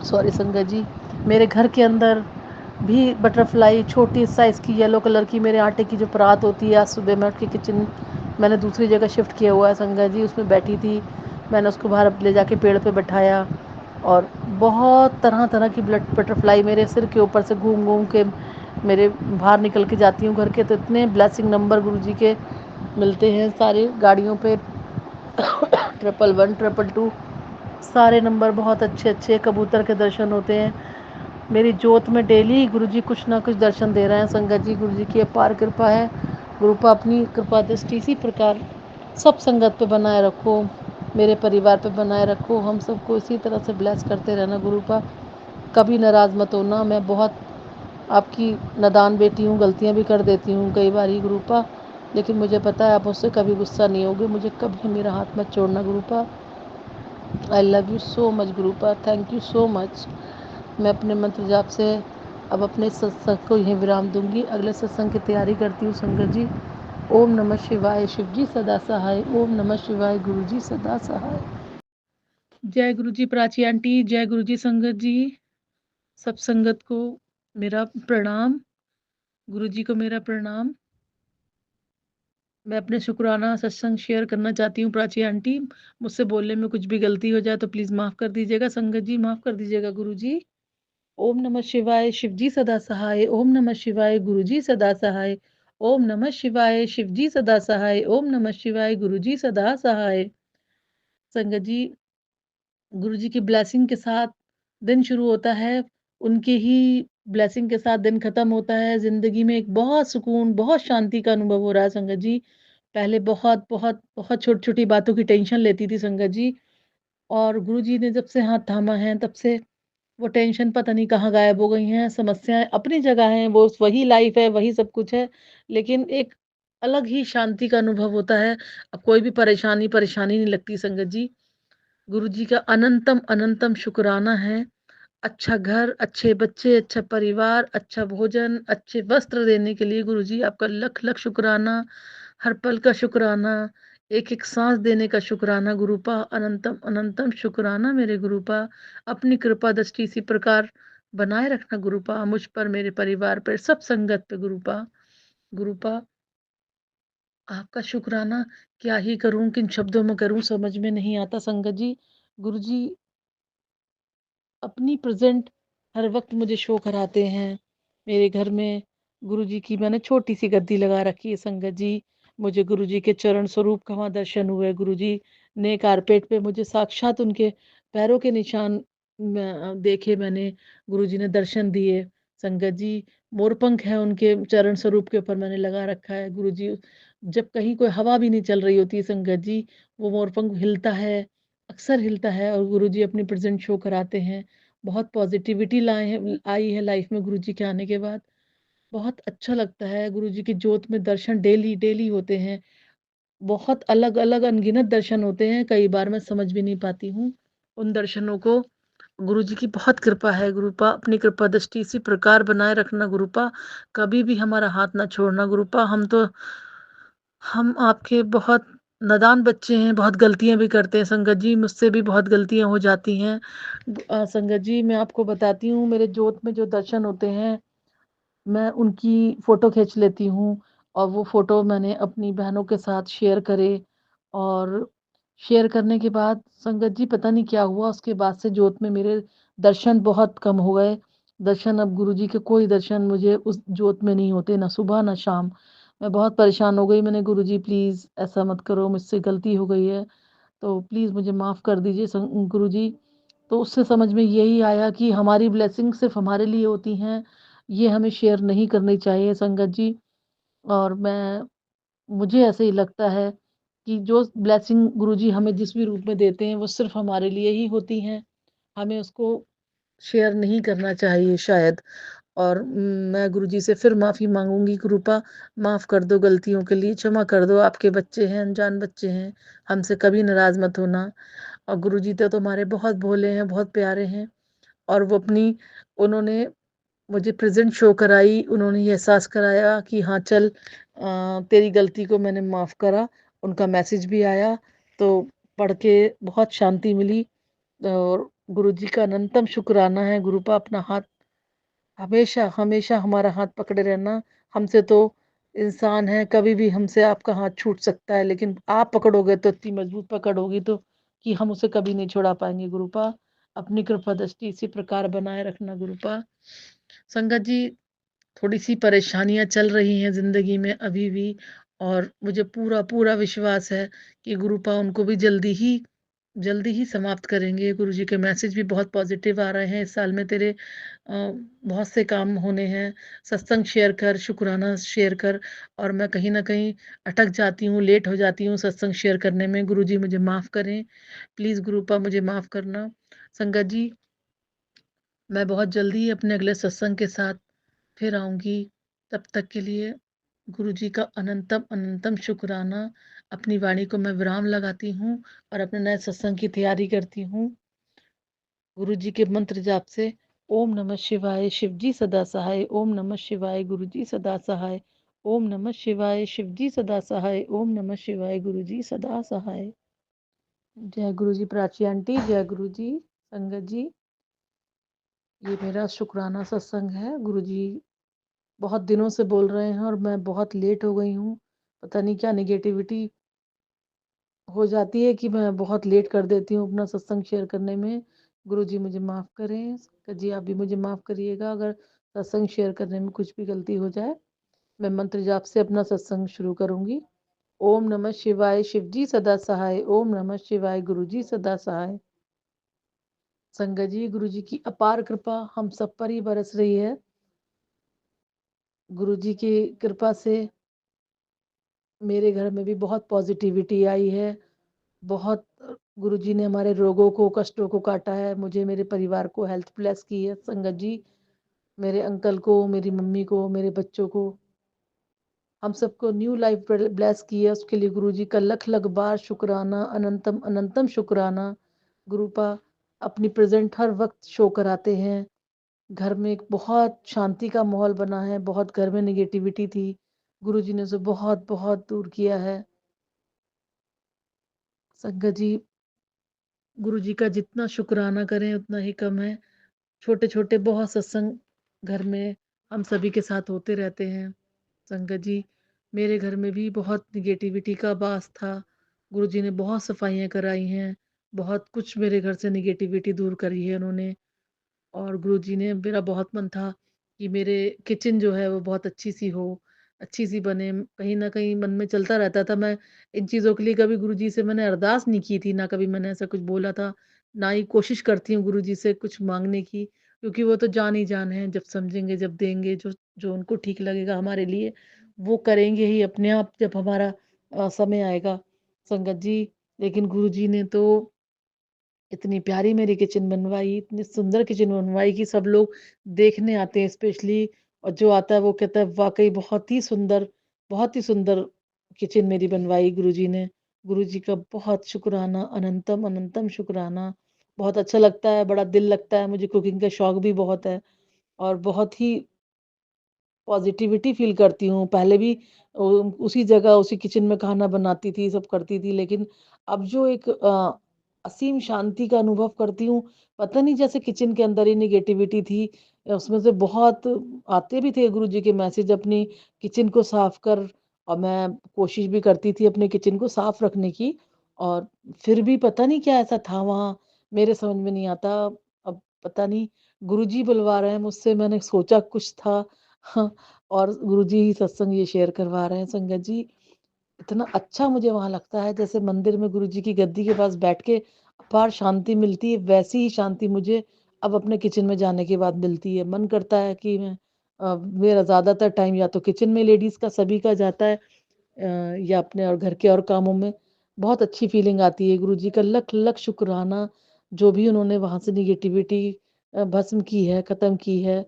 सॉरी संगत जी, मेरे घर के अंदर भी बटरफ्लाई छोटी साइज़ की येलो कलर की मेरे आटे की जो परात होती है, आज सुबह मैं उठ के किचन मैंने दूसरी जगह शिफ्ट किया हुआ है संगत जी, उसमें बैठी थी। मैंने उसको बाहर ले जाके पेड़ पे बैठाया और बहुत तरह तरह की बटरफ्लाई मेरे सिर के ऊपर से घूम घूम के मेरे बाहर निकल के जाती हूँ घर के, तो इतने ब्लेसिंग नंबर गुरुजी के मिलते हैं सारी गाड़ियों पे 111 222 सारे नंबर बहुत अच्छे अच्छे कबूतर के दर्शन होते हैं मेरी जोत में। डेली गुरुजी कुछ ना कुछ दर्शन दे रहे हैं संगत जी, गुरुजी की अपार कृपा है। गुरुपा अपनी कृपा दृष्टि इसी प्रकार सब संगत पे बनाए रखो, मेरे परिवार पे बनाए रखो, हम सबको इसी तरह से ब्लेस करते रहना गुरुपा। कभी नाराज़ मत होना, मैं बहुत आपकी नादान बेटी हूँ, गलतियाँ भी कर देती हूँ कई बार ही गुरुपा, लेकिन मुझे पता है आप मुझसे कभी गुस्सा नहीं होगे, मुझे कभी मेरा हाथ मत छोड़ना Gurupa. I love you so much Gurupa, thank you so much. मैं अपने मंत्र जाप से अब अपने सत्संग को यहीं विराम दूंगी, अगले सत्संग की तैयारी करती हूँ संगत जी। ओम नमः शिवाय, शिव जी सदा सहाय। ओम नमः शिवाय, गुरु जी सदा सहाय। जय गुरु जी प्राची आंटी, जय गुरु जी संगत जी, सब संगत को मेरा प्रणाम, गुरु जी को मेरा प्रणाम। मैं अपने शुक्राना सत्संग शेयर करना चाहती हूँ प्राची आंटी, मुझसे बोलने में कुछ भी गलती हो जाए तो प्लीज़ माफ़ कर दीजिएगा संगत जी, माफ़ कर दीजिएगा गुरु जी। ओम नमः शिवाय, शिव जी सदा सहाय। ओम नमः शिवाय, गुरु जी सदा सहाय। ओम नमः शिवाय, शिव जी सदा सहाय। ओम नमः शिवाय, गुरु जी सदा सहाय। संगत जी, गुरु जी की ब्लेसिंग के साथ दिन शुरू होता है, उनके ही ब्लेसिंग के साथ दिन खत्म होता है। ज़िंदगी में एक बहुत सुकून, बहुत शांति का अनुभव हो रहा है संगत जी। पहले बहुत, बहुत, बहुत छोटी-छोटी बातों की टेंशन लेती थी संगत जी, और गुरु जी ने जब से हाथ थामा है, तब से वो टेंशन पता नहीं कहाँ गायब हो गई हैं। समस्याएँ अपनी जगह हैं, वो वही लाइफ़ है, वही सब कुछ है, लेकिन एक अलग ही शांति का अनुभव होता है। अब कोई भी परेशानी, परेशानी नहीं लगती संगत जी। गुरुजी का अनंतम अनंतम शुक्राना है। अच्छा घर, अच्छे बच्चे, अच्छा परिवार, अच्छा भोजन, अच्छे वस्त्र देने के लिए गुरुजी आपका लख लख शुक्राना, हर पल का शुक्राना, एक एक सांस देने का शुक्राना गुरुपा, अनंतम अनंतम शुक्राना मेरे गुरुपा। अपनी कृपा दृष्टि इसी प्रकार बनाए रखना गुरुपा, मुझ पर, मेरे परिवार पर, सब संगत पे गुरुपा। गुरुपा, आपका शुक्राना क्या ही करूं, किन शब्दों में करूं, समझ में नहीं आता संगत जी। गुरुजी अपनी प्रेज़ेंट हर वक़्त मुझे शो कराते हैं। मेरे घर में गुरुजी की मैंने छोटी-सी गद्दी लगा रखी है संगत जी। मुझे गुरुजी के चरण स्वरूप का वहाँ दर्शन हुए। गुरुजी ने कारपेट पे मुझे साक्षात उनके पैरों के निशान देखे मैंने। गुरुजी ने दर्शन दिए। संगत जी, मोरपंख है उनके चरण स्वरूप के ऊपर मैंने लगा रखा है। गुरुजी, जब कहीं कोई हवा भी नहीं चल रही होती है संगत जी, वो मोरपंख हिलता है, अक्सर हिलता है, और गुरुजी अपनी प्रेज़ेंट शो कराते हैं। बहुत पॉजिटिविटी लाए हैं, आई है लाइफ में गुरुजी के आने के बाद। बहुत अच्छा लगता है, गुरुजी की जोत में दर्शन डेली डेली होते हैं। बहुत अलग-अलग अनगिनत दर्शन होते हैं, कई बार मैं समझ भी नहीं पाती हूँ उन दर्शनों को। गुरुजी की बहुत कृपा है गुरुपा, अपनी कृपा दृष्टि इसी प्रकार बनाए रखना गुरुपा, कभी भी हमारा हाथ ना छोड़ना गुरुपा। हम आपके बहुत नादान बच्चे हैं, बहुत गलतियाँ भी करते हैं संगत जी, मुझसे भी बहुत गलतियाँ हो जाती हैं। संगत जी, मैं आपको बताती हूँ, मेरे जोत में जो दर्शन होते हैं, मैं उनकी फ़ोटो खींच लेती हूँ, और वो फ़ोटो मैंने अपनी बहनों के साथ शेयर करे, और शेयर करने के बाद संगत जी पता नहीं क्या हुआ, उसके बाद से जोत में मेरे दर्शन बहुत कम हो गए। दर्शन, अब गुरुजी के कोई दर्शन मुझे उस जोत में नहीं होते, ना सुबह ना शाम। मैं बहुत परेशान हो गई, मैंने गुरुजी प्लीज़ ऐसा मत करो, मुझसे गलती हो गई है, तो प्लीज़ मुझे माफ़ कर दीजिए गुरुजी। तो उससे समझ में यही आया कि हमारी ब्लेसिंग सिर्फ़ हमारे लिए होती हैं, ये हमें शेयर नहीं करनी चाहिए संगत जी। और मुझे ऐसे ही लगता है कि जो ब्लेसिंग गुरुजी हमें जिस भी रूप में देते हैं, वो सिर्फ़ हमारे लिए ही होती हैं, हमें उसको शेयर नहीं करना चाहिए शायद। और मैं गुरुजी से फिर माफ़ी माँगूँगी, कृपा माफ़ कर दो गलतियों के लिए, क्षमा कर दो, आपके बच्चे हैं, अनजान बच्चे हैं, हमसे कभी नाराज़ मत होना। और गुरुजी तो तुम्हारे बहुत भोले हैं, बहुत प्यारे हैं, और उन्होंने मुझे प्रेज़ेंट शो कराई, उन्होंने ये एहसास कराया कि हाँ चल, तेरी गलती को मैंने माफ़ करा। उनका मैसेज भी आया, तो पढ़ के बहुत शांति मिली। और गुरुजी का अनंतम शुक्राना है। गुरुपा अपना हाथ हमेशा हमेशा हमारा हाथ पकड़े रहना। हमसे तो इंसान है, कभी भी हमसे आपका हाथ छूट सकता है, लेकिन आप पकड़ोगे तो इतनी मजबूत पकड़ होगी तो कि हम उसे कभी नहीं छुड़ा पाएंगे। गुरुपा अपनी कृपा दृष्टि इसी प्रकार बनाए रखना। गुरुपा संगत जी, थोड़ी सी परेशानियां चल रही हैं जिंदगी में अभी भी, और मुझे पूरा पूरा विश्वास है कि गुरुपा उनको भी जल्दी ही समाप्त करेंगे। गुरुजी के मैसेज भी बहुत पॉजिटिव आ रहे हैं। इस साल में तेरे बहुत से काम होने हैं। सत्संग शेयर कर, शुक्राना शेयर कर। और मैं कहीं ना कहीं अटक जाती हूँ, लेट हो जाती हूँ सत्संग शेयर करने में। गुरुजी मुझे माफ़ करें, प्लीज़ गुरुपा मुझे माफ़ करना। संगत जी, मैं बहुत जल्दी ही अपने अगले सत्संग के साथ फिर आऊँगी। तब तक के लिए गुरुजी का अनंतम अनंतम शुक्राना। अपनी वाणी को मैं विराम लगाती हूँ और अपने नए सत्संग की तैयारी करती हूँ। गुरुजी के मंत्र जाप से ओम नमः शिवाय, शिवजी सदा सहाय। ओम नमः शिवाय, गुरुजी सदा सहाय। ओम नमः शिवाय, शिवजी सदा सहाय। ओम नमः शिवाय, गुरुजी सदा सहाय। जय गुरुजी प्राची आंटी, जय गुरुजी संगत जी। ये मेरा शुक्राना सत्संग है। गुरुजी बहुत दिनों से बोल रहे हैं और मैं बहुत लेट हो गई हूँ। पता नहीं क्या नेगेटिविटी हो जाती है कि मैं बहुत लेट कर देती हूँ अपना सत्संग शेयर करने में। गुरुजी मुझे माफ़ करें। संगत जी आप भी मुझे माफ़ करिएगा अगर सत्संग शेयर करने में कुछ भी गलती हो जाए। मैं मंत्र जाप से अपना सत्संग शुरू करूँगी। ओम नमः शिवाय, शिवजी सदा सहाय। ओम नमः शिवाय, गुरुजी सदा सहाय। संगत जी, गुरुजी की अपार कृपा हम सब पर ही बरस रही है। गुरुजी की कृपा से मेरे घर में भी बहुत पॉजिटिविटी आई है। बहुत गुरुजी ने हमारे रोगों को, कष्टों को काटा है। मुझे, मेरे परिवार को हेल्थ ब्लेस की है संगत जी। मेरे अंकल को, मेरी मम्मी को, मेरे बच्चों को, हम सबको न्यू लाइफ ब्लेस की है। उसके लिए गुरुजी का लख लख बार शुक्राना, अनंतम अनंतम शुक्राना। गुरुपा अपनी प्रेजेंट हर वक्त शो कराते हैं। घर में एक बहुत शांति का माहौल बना है। बहुत घर में निगेटिविटी थी, गुरुजी ने उसे बहुत बहुत दूर किया है। संगत जी, गुरुजी का जितना शुक्राना करें उतना ही कम है। छोटे छोटे बहुत सत्संग घर में हम सभी के साथ होते रहते हैं। संगत जी, मेरे घर में भी बहुत निगेटिविटी का वास था। गुरुजी ने बहुत सफाइयाँ कराई हैं। बहुत कुछ मेरे घर से निगेटिविटी दूर करी है उन्होंने। और गुरुजी ने, मेरा बहुत मन था कि मेरे किचन जो है वो बहुत अच्छी सी हो, अच्छी सी बने। कहीं ना कहीं मन में चलता रहता था। मैं इन चीज़ों के लिए कभी गुरुजी से मैंने अरदास नहीं की थी, ना कभी मैंने ऐसा कुछ बोला था, ना ही कोशिश करती हूँ गुरुजी से कुछ मांगने की, क्योंकि वो तो जान ही जान है। जब समझेंगे, जब देंगे, जो जो उनको ठीक लगेगा हमारे लिए, वो करेंगे ही अपने आप जब हमारा समय आएगा संगत जी। लेकिन गुरुजी ने तो इतनी प्यारी मेरी किचन बनवाई, इतनी सुंदर किचन बनवाई कि सब लोग देखने आते हैं स्पेशली, और जो आता है वो कहता है वाक़ई बहुत ही सुंदर किचन मेरी बनवाई गुरुजी ने। गुरुजी का बहुत शुक्राना, अनंतम अनंतम शुक्राना। बहुत अच्छा लगता है, बड़ा दिल लगता है। मुझे कुकिंग का शौक भी बहुत है और बहुत ही पॉजिटिविटी फ़ील करती हूँ। पहले भी उसी जगह, उसी किचन में खाना बनाती थी, सब करती थी, लेकिन अब जो एक असीम शांति का अनुभव करती हूँ, पता नहीं जैसे किचन के अंदर ही नेगेटिविटी थी। उसमें से बहुत आते भी थे गुरुजी के मैसेज, अपनी किचन को साफ कर, और मैं कोशिश भी करती थी अपने किचन को साफ रखने की, और फिर भी पता नहीं क्या ऐसा था वहाँ, मेरे समझ में नहीं आता। अब पता नहीं गुरुजी बुलवा रहे हैं मुझसे, मैंने सोचा कुछ था। हाँ, और गुरुजी ही सत्संग ये शेयर करवा रहे हैं संगत जी। इतना अच्छा मुझे वहाँ लगता है, जैसे मंदिर में गुरुजी की गद्दी के पास बैठ के अपार शांति मिलती है, वैसी ही शांति मुझे अब अपने किचन में जाने के बाद मिलती है। मन करता है कि मैं मेरा ज़्यादातर टाइम या तो किचन में लेडीज़ का सभी का जाता है, या अपने और घर के और कामों में। बहुत अच्छी फीलिंग आती है। गुरुजी का लख लख शुक्राना, जो भी उन्होंने वहाँ से निगेटिविटी भस्म की है, ख़त्म की है।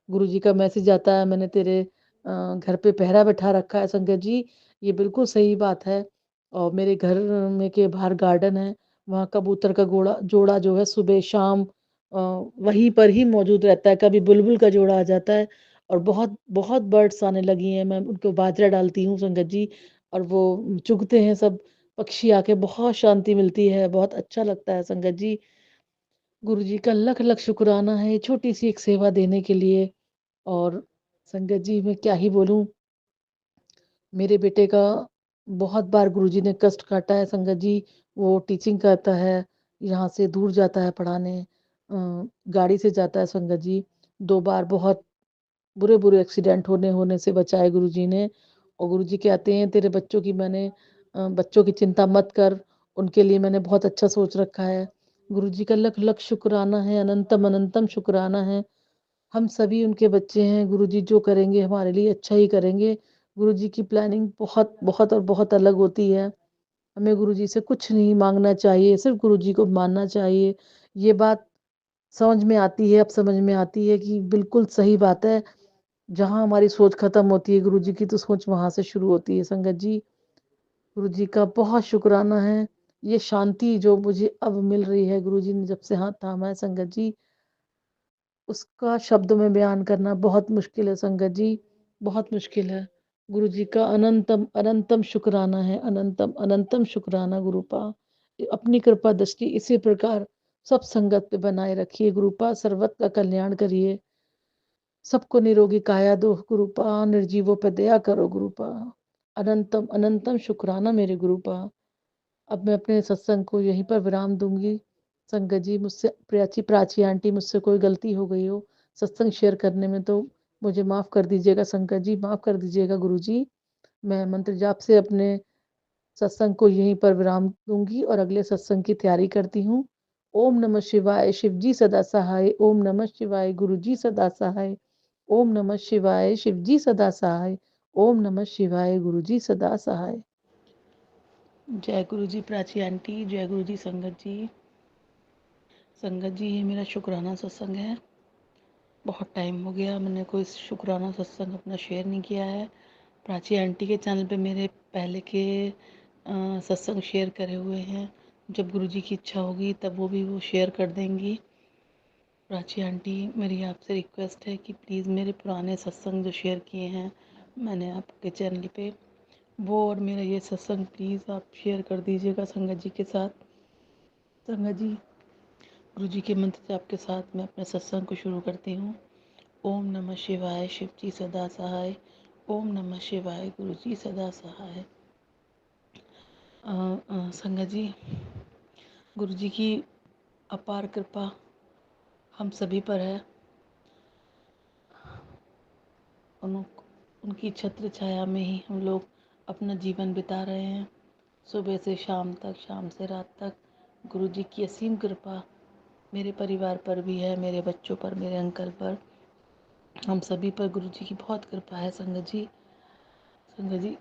गुरुजी का मैसेज आता है, मैंने तेरे घर पे पहरा बैठा रखा है संगत जी। ये बिल्कुल सही बात है। और मेरे घर में के बाहर गार्डन है, वहाँ कबूतर का गोड़ा जोड़ा जो है सुबह शाम वहीं पर ही मौजूद रहता है। कभी बुलबुल का जोड़ा आ जाता है, और बहुत बहुत बर्ड्स आने लगी हैं। मैं उनको बाजरा डालती हूँ संगत जी, और वो चुगते हैं सब पक्षी आके, बहुत शांति मिलती है, बहुत अच्छा लगता है संगत जी। गुरुजी का लख लख शुक्राना है छोटी सी एक सेवा देने के लिए। और संगत जी मैं क्या ही बोलूं, मेरे बेटे का बहुत बार गुरुजी ने कष्ट काटा है संगत जी। वो टीचिंग करता है, यहाँ से दूर जाता है पढ़ाने, गाड़ी से जाता है संगत जी। 2 बार बहुत बुरे-बुरे एक्सीडेंट होने से बचाए गुरुजी ने। और गुरुजी कहते हैं तेरे बच्चों की मैंने बच्चों की चिंता मत कर, उनके लिए मैंने बहुत अच्छा सोच रखा है। गुरुजी का लख-लख शुक्राना है, अनंतम-अनंतम शुक्राना है। हम सभी उनके बच्चे हैं, गुरुजी जो करेंगे हमारे लिए अच्छा ही करेंगे। गुरुजी की प्लानिंग बहुत, बहुत और बहुत अलग होती है। हमें गुरुजी से कुछ नहीं माँगना चाहिए, सिर्फ़ गुरुजी को मानना चाहिए। ये बात समझ में आती है, अब समझ में आती है कि बिल्कुल सही बात है। जहाँ हमारी सोच खत्म होती है गुरुजी की तो सोच वहाँ से शुरू होती है संगत जी। गुरुजी का बहुत शुक्राना है। ये शांति जो मुझे अब मिल रही है गुरुजी ने जब से हाथ थामा है संगत जी, उसका शब्दों में बयान करना बहुत मुश्किल है संगत जी, बहुत मुश्किल है। गुरुजी का अनंतम अनंतम शुक्राना है, अनंतम अनंतम शुक्राना गुरुपा। अपनी कृपा दृष्टि इसी प्रकार सब संगत पे बनाए रखिए गुरुपा, सर्वत का कल्याण करिए। सबको निरोगी काया दो गुरुपा, निर्जीवों पे दया करो गुरुपा। अनंतम अनंतम शुक्राना मेरे गुरुपा। अब मैं अपने सत्संग को यहीं पर विराम दूंगी। संगत जी मुझसे प्राची प्राची आंटी मुझसे कोई गलती हो गई हो सत्संग शेयर करने में तो मुझे माफ़ कर दीजिएगा संगत जी, माफ़ कर दीजिएगा गुरु जी। मैं मंत्र जाप से अपने सत्संग को यहीं पर विराम दूंगी और अगले सत्संग की तैयारी करती हूँ। ओम नमः शिवाय, शिव जी सदा सहाय। ओम नमः शिवाय, गुरु जी सदा सहाय। ओम नमः शिवाय, शिव जी सदा सहाय। ओम नमः शिवाय, गुरु जी सदा सहाय। जय गुरु जी प्राची आंटी, जय गुरु जी संगत जी। संगत जी ये मेरा शुक्राना सत्संग है। बहुत टाइम हो गया मैंने कोई शुक्राना सत्संग अपना शेयर नहीं किया है। प्राची आंटी के चैनल पे मेरे पहले के सत्संग शेयर करे हुए हैं। जब गुरुजी की इच्छा होगी तब वो शेयर कर देंगी। प्राची आंटी मेरी आपसे रिक्वेस्ट है कि प्लीज़ मेरे पुराने सत्संग जो शेयर किए हैं मैंने आपके चैनल पे, वो और मेरा ये सत्संग प्लीज़ आप शेयर कर दीजिएगा संगत जी के साथ। संगत जी गुरु जी के मंत्र जाप के साथ मैं अपने सत्संग को शुरू करती हूँ। ओम नमः शिवाय, शिव जी सदा सहाय। ओम नमः शिवाय, गुरु जी सदा सहाय। संगत जी गुरु जी की अपार कृपा हम सभी पर है। उन उनकी छत्र छाया में ही हम लोग अपना जीवन बिता रहे हैं, सुबह से शाम तक, शाम से रात तक। गुरु जी की असीम कृपा मेरे परिवार पर भी है, मेरे बच्चों पर, मेरे अंकल पर, हम सभी पर गुरु जी की बहुत कृपा है संगत जी। संगत जी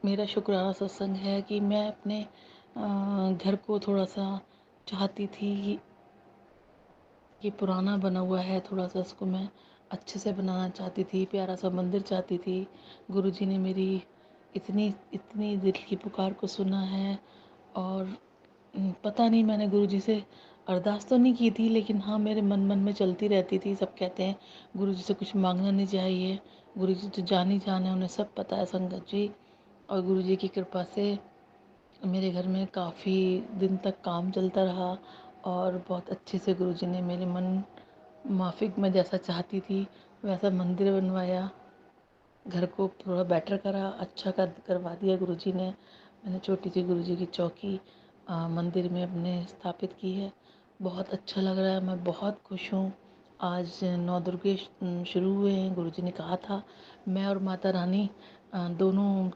मेरा शुक्राना सत्संग है कि मैं अपने घर को थोड़ा सा चाहती थी कि ये पुराना बना हुआ है, थोड़ा सा इसको मैं अच्छे से बनाना चाहती थी, प्यारा सा मंदिर चाहती थी। गुरुजी ने मेरी इतनी इतनी दिल की पुकार को सुना है। और पता नहीं मैंने गुरुजी से अरदास तो नहीं की थी, लेकिन हाँ मेरे मन मन में चलती रहती थी। सब कहते हैं गुरुजी से कुछ मांगना नहीं चाहिए, गुरुजी तो जान ही जान है, उन्हें सब पता है संगत जी। और गुरुजी की कृपा से मेरे घर में काफ़ी दिन तक काम चलता रहा और बहुत अच्छे से गुरुजी ने मेरे मन माफिक मैं जैसा चाहती थी वैसा मंदिर बनवाया, घर को थोड़ा बेटर करा, अच्छा करवा दिया गुरुजी ने। मैंने छोटी सी गुरुजी की चौकी मंदिर में अपने स्थापित की है। बहुत अच्छा लग रहा है, मैं बहुत खुश हूँ। आज 9 दुर्गे शुरू हुए हैं। गुरुजी ने कहा था मैं और माता रानी दोनों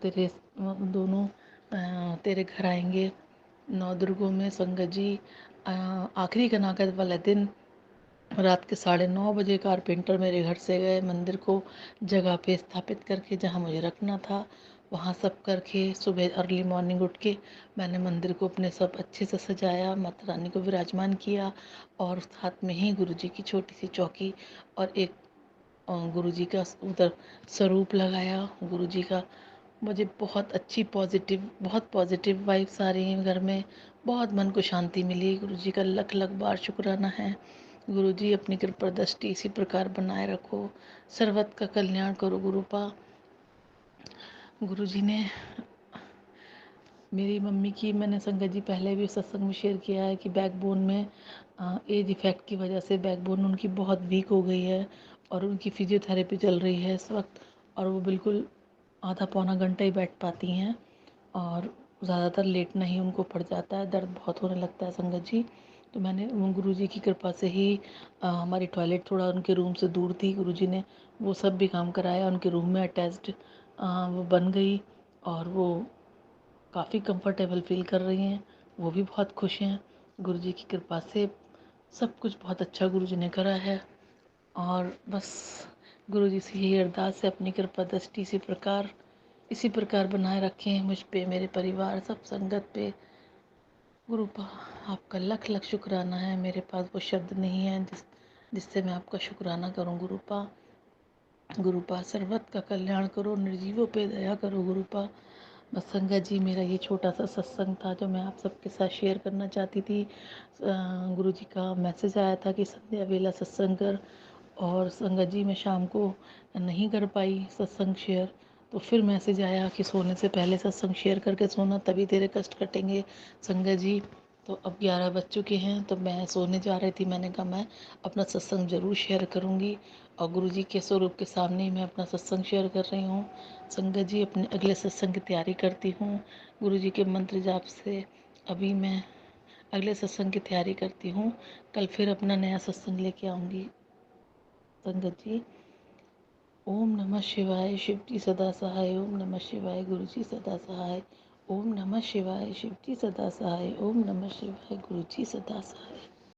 तेरे घर आएंगे। 9 दुर्गों में संगत जी आखिरी कनाकत वाले दिन रात के 9:30 बजे कारपेंटर मेरे घर से गए, मंदिर को जगह पे स्थापित करके जहाँ मुझे रखना था वहाँ सब करके सुबह अर्ली मॉर्निंग उठ के मैंने मंदिर को अपने सब अच्छे से सजाया, माता रानी को विराजमान किया और साथ में ही गुरुजी की छोटी सी चौकी और एक गुरुजी का उधर स्वरूप लगाया गुरुजी का। मुझे बहुत पॉजिटिव वाइब्स आ रही हैं घर में, बहुत मन को शांति मिली। गुरुजी का लख लख बार शुक्राना है। गुरुजी अपनी कृपा दृष्टि इसी प्रकार बनाए रखो, सर्वत का कल्याण करो गुरुपा। गुरुजी ने मेरी मम्मी की मैंने संगत जी पहले भी सत्संग में शेयर किया है कि बैकबोन में एज इफ़ेक्ट की वजह से बैकबोन उनकी बहुत वीक हो गई है और उनकी फिजियोथेरेपी चल रही है इस वक्त, और वो बिल्कुल आधा पौना घंटा ही बैठ पाती हैं और ज़्यादातर लेटना ही उनको पड़ जाता है, दर्द बहुत होने लगता है संगत जी। तो मैंने गुरु जी की कृपा से ही हमारी टॉयलेट थोड़ा उनके रूम से दूर थी, गुरु जी ने वो सब भी काम कराया, उनके रूम में अटैच्ड वो बन गई और वो काफ़ी कंफर्टेबल फील कर रही हैं, वो भी बहुत खुश हैं। गुरु जी की कृपा से सब कुछ बहुत अच्छा गुरु जी ने करा है, और बस गुरु जी से यही अरदास है अपनी कृपा दृष्टि इसी प्रकार बनाए रखें मुझ पे, मेरे परिवार सब संगत पे। गुरुपा आपका लख लख शुक्राना है, मेरे पास वो शब्द नहीं है जिससे मैं आपका शुक्राना करूं गुरुपा। गुरुपा सर्वत का कल्याण करो, निर्जीवों पे दया करो गुरुपा। बस संगत जी मेरा ये छोटा सा सत्संग था जो मैं आप सबके साथ शेयर करना चाहती थी। गुरु जी का मैसेज आया था कि संध्या वेला सत्संग कर, और संगत जी मैं शाम को नहीं कर पाई सत्संग शेयर, तो फिर मैसेज आया कि सोने से पहले सत्संग शेयर करके सोना, तभी तेरे कष्ट कटेंगे संगत जी। तो अब 11 बज चुके हैं, तो मैं सोने जा रही थी, मैंने कहा मैं अपना सत्संग ज़रूर शेयर करूँगी, और गुरु जी के स्वरूप के सामने ही मैं अपना सत्संग शेयर कर रही हूँ संगत जी। अपने अगले सत्संग की तैयारी करती हूँ गुरु जी के मंत्र जाप से। अभी मैं अगले सत्संग की तैयारी करती हूँ, कल फिर अपना नया सत्संग लेके आऊँगी संगत जी। ओम नमः शिवाय, शिव जी सदा सहाय। ओम नमः शिवाय, गुरु जी सदा सहाय। ओम नमः शिवाय, शिव जी सदा सहाय। ओम नमः शिवाय, गुरु जी सदा सहाय।